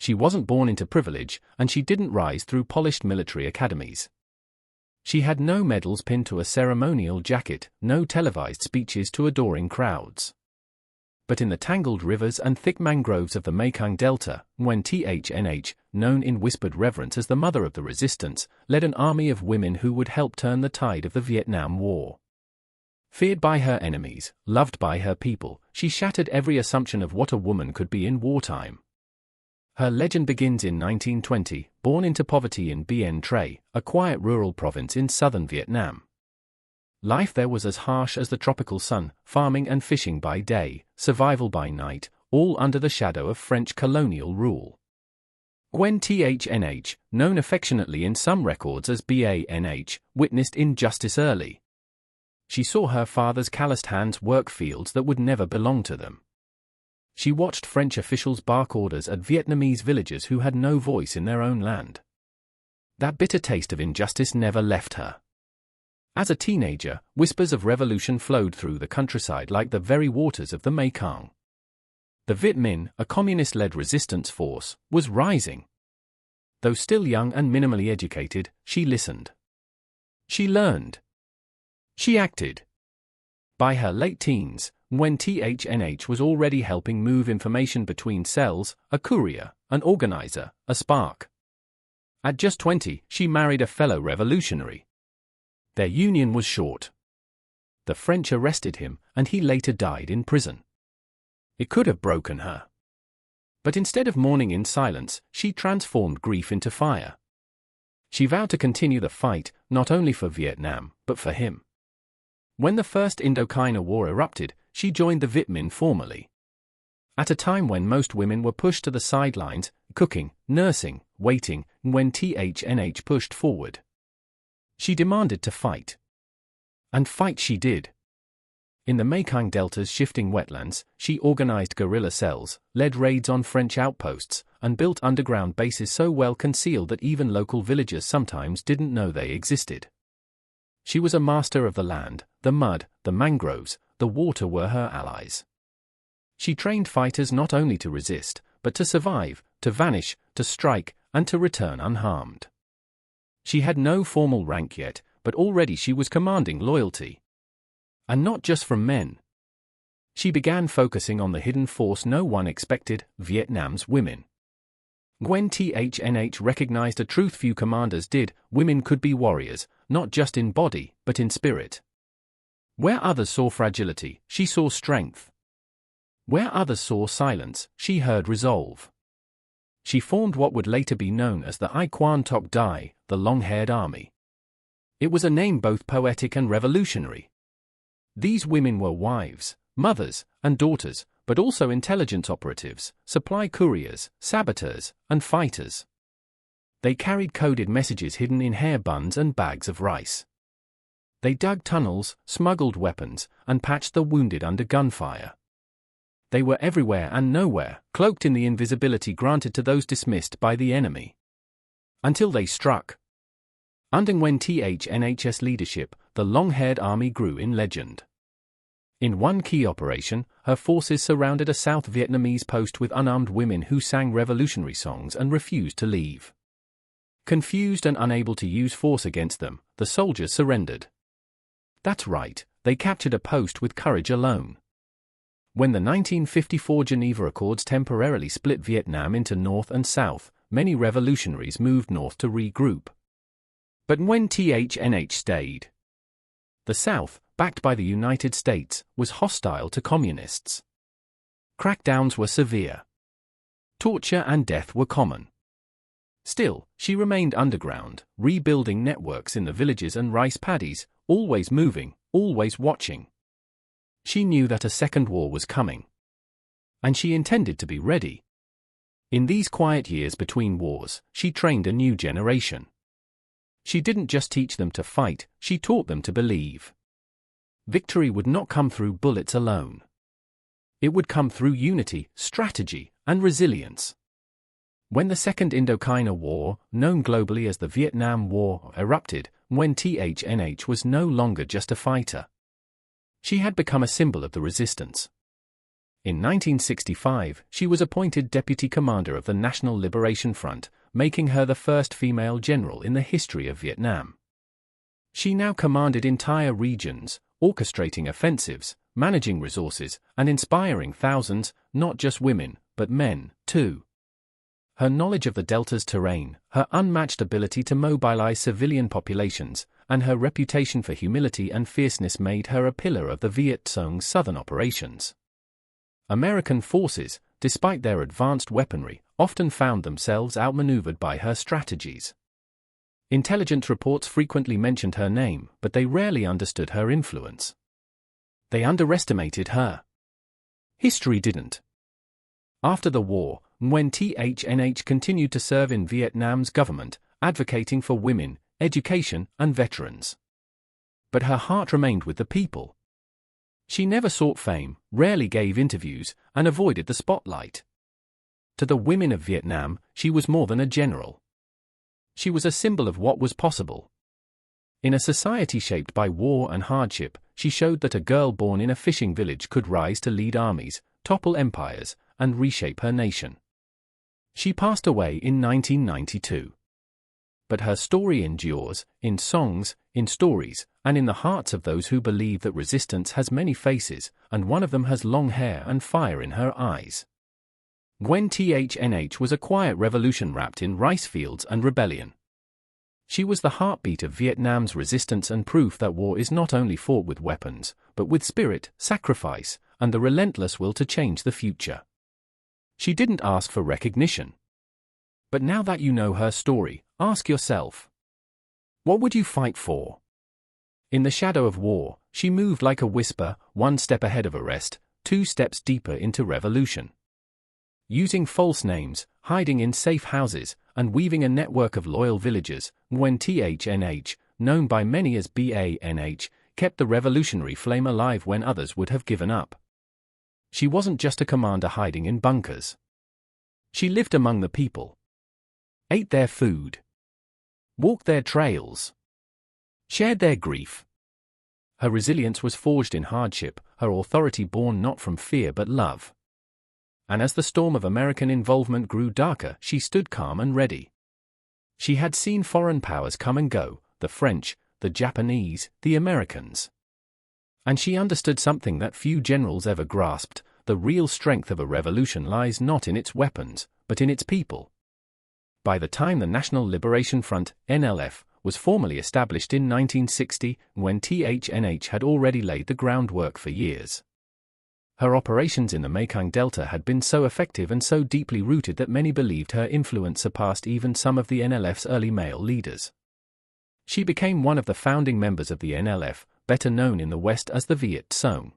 She wasn't born into privilege, and she didn't rise through polished military academies. She had no medals pinned to a ceremonial jacket, no televised speeches to adoring crowds. But in the tangled rivers and thick mangroves of the Mekong Delta, Nguyen Thanh, known in whispered reverence as the mother of the resistance, led an army of women who would help turn the tide of the Vietnam War. Feared by her enemies, loved by her people, she shattered every assumption of what a woman could be in wartime. Her legend begins in 1920, born into poverty in Bien Tre, a quiet rural province in southern Vietnam. Life there was as harsh as the tropical sun, farming and fishing by day, survival by night, all under the shadow of French colonial rule. Nguyen Thanh, known affectionately in some records as Bah, witnessed injustice early. She saw her father's calloused hands work fields that would never belong to them. She watched French officials bark orders at Vietnamese villagers who had no voice in their own land. That bitter taste of injustice never left her. As a teenager, whispers of revolution flowed through the countryside like the very waters of the Mekong. The Viet Minh, a communist-led resistance force, was rising. Though still young and minimally educated, she listened. She learned. She acted. By her late teens, Nguyen Thanh was already helping move information between cells, a courier, an organizer, a spark. At just 20, she married a fellow revolutionary. Their union was short. The French arrested him, and he later died in prison. It could have broken her. But instead of mourning in silence, she transformed grief into fire. She vowed to continue the fight, not only for Vietnam, but for him. When the First Indochina War erupted, she joined the Viet Minh formally. At a time when most women were pushed to the sidelines, cooking, nursing, waiting, Nguyen Thanh pushed forward. She demanded to fight. And fight she did. In the Mekong Delta's shifting wetlands, she organized guerrilla cells, led raids on French outposts, and built underground bases so well concealed that even local villagers sometimes didn't know they existed. She was a master of the land, the mud, the mangroves, the water were her allies. She trained fighters not only to resist, but to survive, to vanish, to strike, and to return unharmed. She had no formal rank yet, but already she was commanding loyalty. And not just from men. She began focusing on the hidden force no one expected, Vietnam's women. Nguyen Thanh recognized a truth few commanders did: women could be warriors, not just in body, but in spirit. Where others saw fragility, she saw strength. Where others saw silence, she heard resolve. She formed what would later be known as the I Quan Toc Dai, the Long-Haired Army. It was a name both poetic and revolutionary. These women were wives, mothers, and daughters, but also intelligence operatives, supply couriers, saboteurs, and fighters. They carried coded messages hidden in hair buns and bags of rice. They dug tunnels, smuggled weapons, and patched the wounded under gunfire. They were everywhere and nowhere, cloaked in the invisibility granted to those dismissed by the enemy. Until they struck. Under Nguyen Thanh leadership, the Long-Haired Army grew in legend. In one key operation, her forces surrounded a South Vietnamese post with unarmed women who sang revolutionary songs and refused to leave. Confused and unable to use force against them, the soldiers surrendered. That's right, they captured a post with courage alone. When the 1954 Geneva Accords temporarily split Vietnam into North and South, many revolutionaries moved north to regroup. But Nguyen Thanh stayed. The South, backed by the United States, was hostile to communists. Crackdowns were severe. Torture and death were common. Still, she remained underground, rebuilding networks in the villages and rice paddies, always moving, always watching. She knew that a second war was coming. And she intended to be ready. In these quiet years between wars, she trained a new generation. She didn't just teach them to fight, she taught them to believe. Victory would not come through bullets alone. It would come through unity, strategy, and resilience. When the Second Indochina War, known globally as the Vietnam War, erupted, Nguyen Thanh was no longer just a fighter. She had become a symbol of the resistance. In 1965, she was appointed deputy commander of the National Liberation Front, making her the first female general in the history of Vietnam. She now commanded entire regions, orchestrating offensives, managing resources, and inspiring thousands, not just women, but men, too. Her knowledge of the Delta's terrain, her unmatched ability to mobilize civilian populations, and her reputation for humility and fierceness made her a pillar of the Viet Cong's southern operations. American forces, despite their advanced weaponry, often found themselves outmaneuvered by her strategies. Intelligence reports frequently mentioned her name, but they rarely understood her influence. They underestimated her. History didn't. After the war, Nguyen Thanh continued to serve in Vietnam's government, advocating for women, education, and veterans. But her heart remained with the people. She never sought fame, rarely gave interviews, and avoided the spotlight. To the women of Vietnam, she was more than a general. She was a symbol of what was possible. In a society shaped by war and hardship, she showed that a girl born in a fishing village could rise to lead armies, topple empires, and reshape her nation. She passed away in 1992. But her story endures, in songs, in stories, and in the hearts of those who believe that resistance has many faces, and one of them has long hair and fire in her eyes. Nguyen Thanh was a quiet revolution wrapped in rice fields and rebellion. She was the heartbeat of Vietnam's resistance and proof that war is not only fought with weapons, but with spirit, sacrifice, and the relentless will to change the future. She didn't ask for recognition. But now that you know her story, ask yourself, what would you fight for? In the shadow of war, she moved like a whisper, one step ahead of arrest, 2 steps deeper into revolution. Using false names, hiding in safe houses, and weaving a network of loyal villagers, Nguyen Thanh, known by many as BANH, kept the revolutionary flame alive when others would have given up. She wasn't just a commander hiding in bunkers. She lived among the people. Ate their food. Walked their trails. Shared their grief. Her resilience was forged in hardship, her authority born not from fear but love. And as the storm of American involvement grew darker, she stood calm and ready. She had seen foreign powers come and go, the French, the Japanese, the Americans. And she understood something that few generals ever grasped: the real strength of a revolution lies not in its weapons, but in its people. By the time the National Liberation Front, NLF, was formally established in 1960, Nguyen Thanh had already laid the groundwork for years. Her operations in the Mekong Delta had been so effective and so deeply rooted that many believed her influence surpassed even some of the NLF's early male leaders. She became one of the founding members of the NLF, better known in the West as the Viet Cong.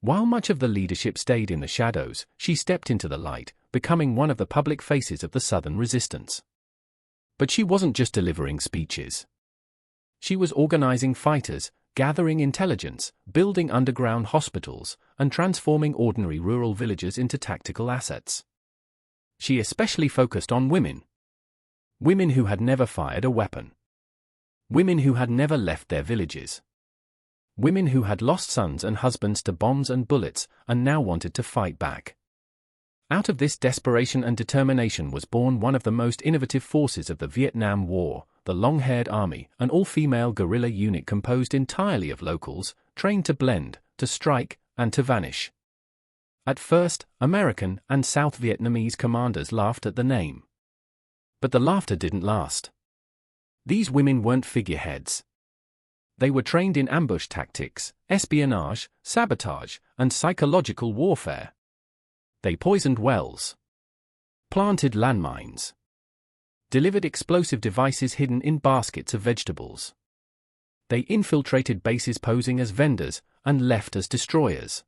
While much of the leadership stayed in the shadows, she stepped into the light, becoming one of the public faces of the Southern resistance. But she wasn't just delivering speeches. She was organizing fighters, gathering intelligence, building underground hospitals, and transforming ordinary rural villages into tactical assets. She especially focused on women. Women who had never fired a weapon. Women who had never left their villages. Women who had lost sons and husbands to bombs and bullets and now wanted to fight back. Out of this desperation and determination was born one of the most innovative forces of the Vietnam War, the Long-Haired Army, an all-female guerrilla unit composed entirely of locals, trained to blend, to strike, and to vanish. At first, American and South Vietnamese commanders laughed at the name. But the laughter didn't last. These women weren't figureheads. They were trained in ambush tactics, espionage, sabotage, and psychological warfare. They poisoned wells, planted landmines, delivered explosive devices hidden in baskets of vegetables. They infiltrated bases posing as vendors and left as destroyers.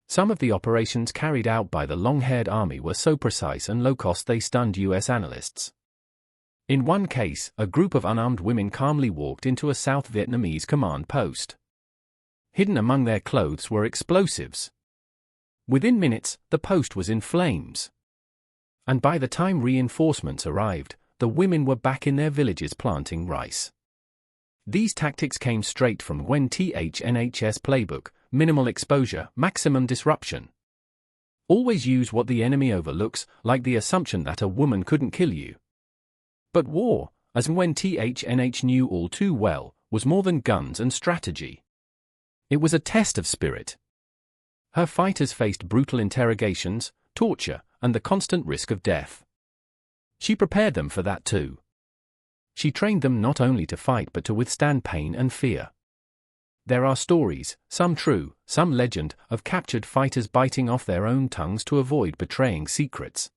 Some of the operations carried out by the Long-Haired Army were so precise and low-cost they stunned U.S. analysts. In one case, a group of unarmed women calmly walked into a South Vietnamese command post. Hidden among their clothes were explosives. Within minutes, the post was in flames. And by the time reinforcements arrived, the women were back in their villages planting rice. These tactics came straight from Nguyen Thanh playbook: minimal exposure, maximum disruption. Always use what the enemy overlooks, like the assumption that a woman couldn't kill you. But war, as Nguyen Thanh knew all too well, was more than guns and strategy. It was a test of spirit. Her fighters faced brutal interrogations, torture, and the constant risk of death. She prepared them for that too. She trained them not only to fight but to withstand pain and fear. There are stories, some true, some legend, of captured fighters biting off their own tongues to avoid betraying secrets.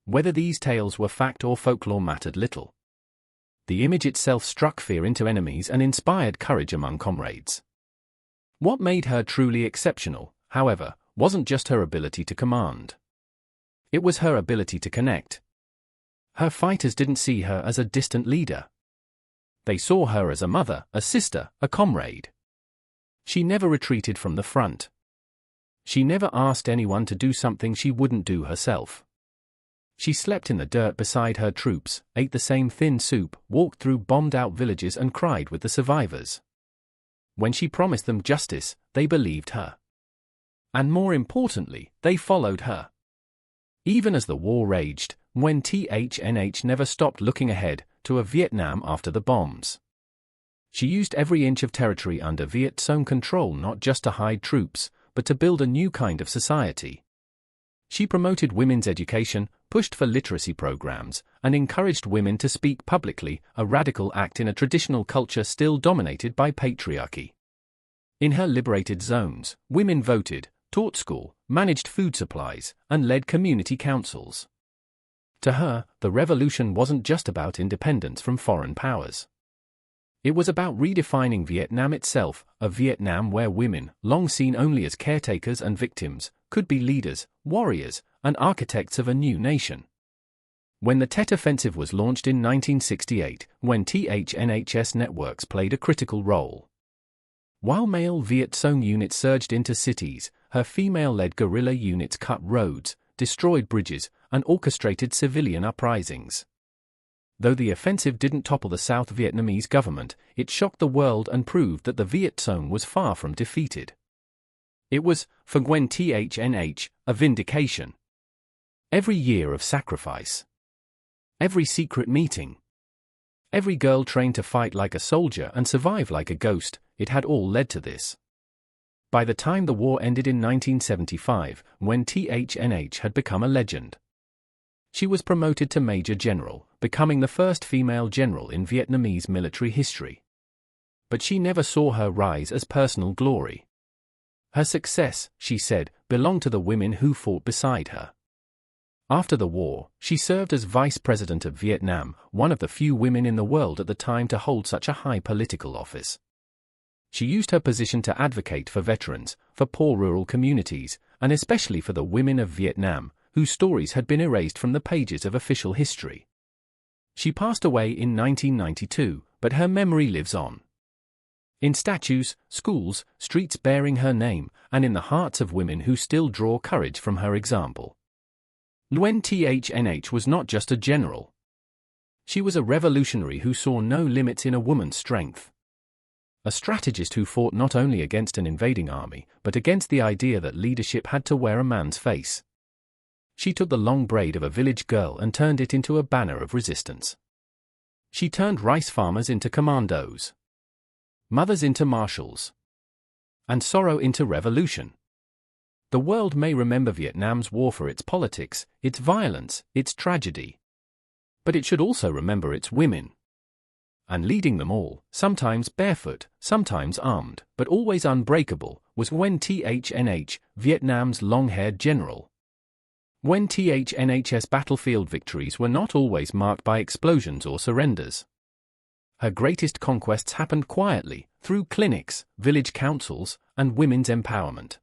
Whether these tales were fact or folklore mattered little. The image itself struck fear into enemies and inspired courage among comrades. What made her truly exceptional, however, wasn't just her ability to command. It was her ability to connect. Her fighters didn't see her as a distant leader. They saw her as a mother, a sister, a comrade. She never retreated from the front. She never asked anyone to do something she wouldn't do herself. She slept in the dirt beside her troops, ate the same thin soup, walked through bombed-out villages and cried with the survivors. When she promised them justice, they believed her. And more importantly, they followed her. Even as the war raged, Nguyen Thanh never stopped looking ahead to a Vietnam after the bombs. She used every inch of territory under Viet Cong control not just to hide troops, but to build a new kind of society. She promoted women's education, pushed for literacy programs, and encouraged women to speak publicly, a radical act in a traditional culture still dominated by patriarchy. In her liberated zones, women voted, taught school, managed food supplies, and led community councils. To her, the revolution wasn't just about independence from foreign powers. It was about redefining Vietnam itself, a Vietnam where women, long seen only as caretakers and victims, could be leaders, warriors, and architects of a new nation. When the Tet Offensive was launched in 1968, when THNHS networks played a critical role. While male Viet Cong units surged into cities, her female-led guerrilla units cut roads, destroyed bridges, and orchestrated civilian uprisings. Though the offensive didn't topple the South Vietnamese government, it shocked the world and proved that the Viet Cong was far from defeated. It was, for Nguyen Thanh, a vindication. Every year of sacrifice. Every secret meeting. Every girl trained to fight like a soldier and survive like a ghost, it had all led to this. By the time the war ended in 1975, Nguyen Thanh had become a legend. She was promoted to Major General, becoming the first female general in Vietnamese military history. But she never saw her rise as personal glory. Her success, she said, belonged to the women who fought beside her. After the war, she served as Vice President of Vietnam, one of the few women in the world at the time to hold such a high political office. She used her position to advocate for veterans, for poor rural communities, and especially for the women of Vietnam, whose stories had been erased from the pages of official history. She passed away in 1992, but her memory lives on. In statues, schools, streets bearing her name, and in the hearts of women who still draw courage from her example. Nguyen Thanh was not just a general. She was a revolutionary who saw no limits in a woman's strength. A strategist who fought not only against an invading army, but against the idea that leadership had to wear a man's face. She took the long braid of a village girl and turned it into a banner of resistance. She turned rice farmers into commandos, mothers into marshals, and sorrow into revolution. The world may remember Vietnam's war for its politics, its violence, its tragedy. But it should also remember its women. And leading them all, sometimes barefoot, sometimes armed, but always unbreakable, was Nguyen Thanh, Vietnam's long-haired general. Nguyen Thanh battlefield victories were not always marked by explosions or surrenders. Her greatest conquests happened quietly, through clinics, village councils, and women's empowerment.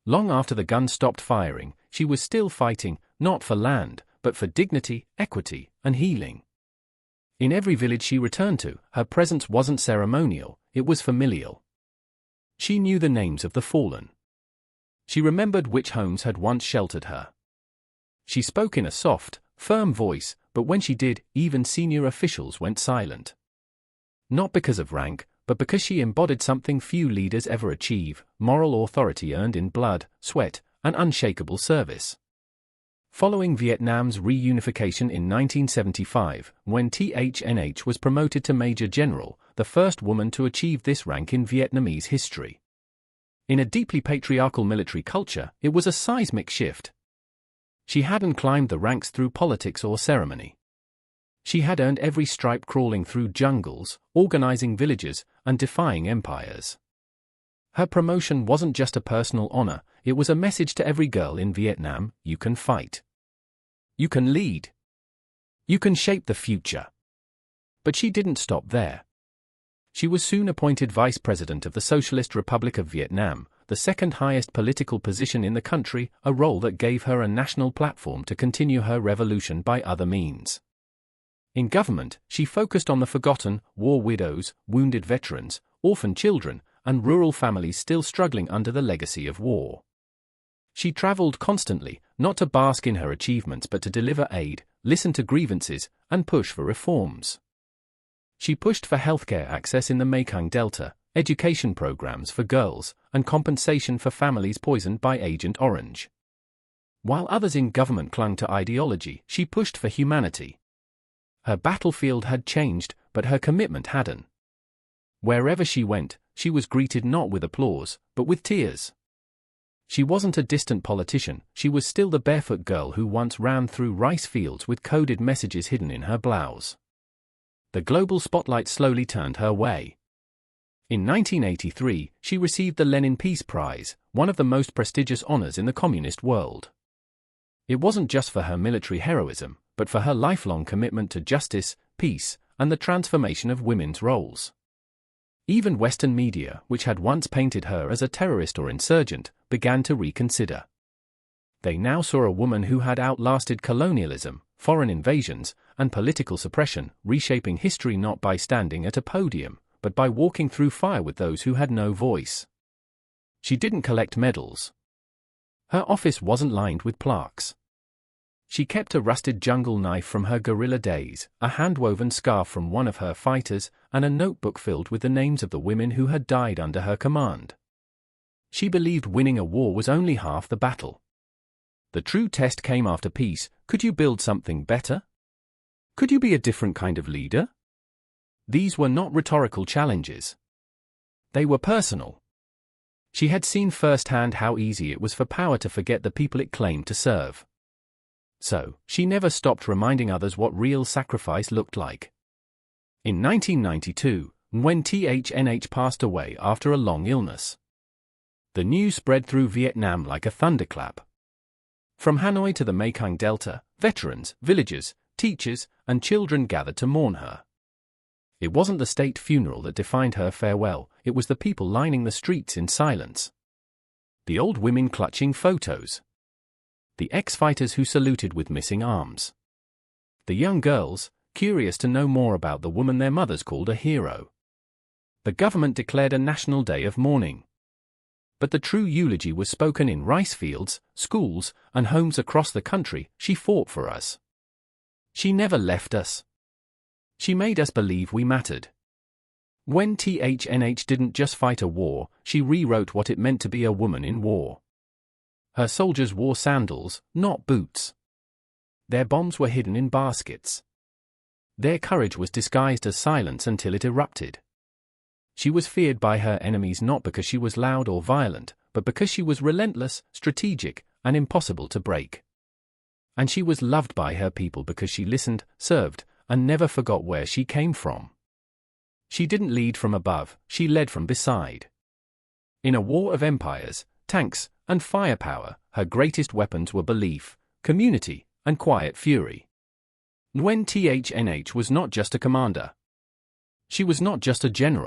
Long after the guns stopped firing, she was still fighting, not for land, but for dignity, equity, and healing. In every village she returned to, her presence wasn't ceremonial, it was familial. She knew the names of the fallen. She remembered which homes had once sheltered her. She spoke in a soft, firm voice, but when she did, even senior officials went silent. Not because of rank, but because she embodied something few leaders ever achieve, moral authority earned in blood, sweat, and unshakable service. Following Vietnam's reunification in 1975, when THNH was promoted to Major General, the first woman to achieve this rank in Vietnamese history. In a deeply patriarchal military culture, it was a seismic shift. She hadn't climbed the ranks through politics or ceremony. She had earned every stripe crawling through jungles, organizing villages, and defying empires. Her promotion wasn't just a personal honor, it was a message to every girl in Vietnam: you can fight. You can lead. You can shape the future. But she didn't stop there. She was soon appointed Vice President of the Socialist Republic of Vietnam, the second highest political position in the country, a role that gave her a national platform to continue her revolution by other means. In government, she focused on the forgotten, war widows, wounded veterans, orphan children, and rural families still struggling under the legacy of war. She traveled constantly, not to bask in her achievements but to deliver aid, listen to grievances, and push for reforms. She pushed for healthcare access in the Mekong Delta, education programs for girls, and compensation for families poisoned by Agent Orange. While others in government clung to ideology, she pushed for humanity. Her battlefield had changed, but her commitment hadn't. Wherever she went, she was greeted not with applause, but with tears. She wasn't a distant politician, she was still the barefoot girl who once ran through rice fields with coded messages hidden in her blouse. The global spotlight slowly turned her way. In 1983, she received the Lenin Peace Prize, one of the most prestigious honors in the communist world. It wasn't just for her military heroism, but for her lifelong commitment to justice, peace, and the transformation of women's roles. Even Western media, which had once painted her as a terrorist or insurgent, began to reconsider. They now saw a woman who had outlasted colonialism, foreign invasions, and political suppression, reshaping history not by standing at a podium, but by walking through fire with those who had no voice. She didn't collect medals. Her office wasn't lined with plaques. She kept a rusted jungle knife from her guerrilla days, a hand-woven scarf from one of her fighters, and a notebook filled with the names of the women who had died under her command. She believed winning a war was only half the battle. The true test came after peace. Could you build something better? Could you be a different kind of leader? These were not rhetorical challenges. They were personal. She had seen firsthand how easy it was for power to forget the people it claimed to serve. So, she never stopped reminding others what real sacrifice looked like. In 1992, when THNH passed away after a long illness, the news spread through Vietnam like a thunderclap. From Hanoi to the Mekong Delta, veterans, villagers, teachers, and children gathered to mourn her. It wasn't the state funeral that defined her farewell, it was the people lining the streets in silence. The old women clutching photos. The ex-fighters who saluted with missing arms. The young girls, curious to know more about the woman their mothers called a hero. The government declared a national day of mourning. But the true eulogy was spoken in rice fields, schools, and homes across the country. She fought for us. She never left us. She made us believe we mattered. When THNH didn't just fight a war, she rewrote what it meant to be a woman in war. Her soldiers wore sandals, not boots. Their bombs were hidden in baskets. Their courage was disguised as silence until it erupted. She was feared by her enemies not because she was loud or violent, but because she was relentless, strategic, and impossible to break. And she was loved by her people because she listened, served, and never forgot where she came from. She didn't lead from above, she led from beside. In a war of empires, tanks, and firepower, her greatest weapons were belief, community, and quiet fury. When THNH was not just a commander. She was not just a general.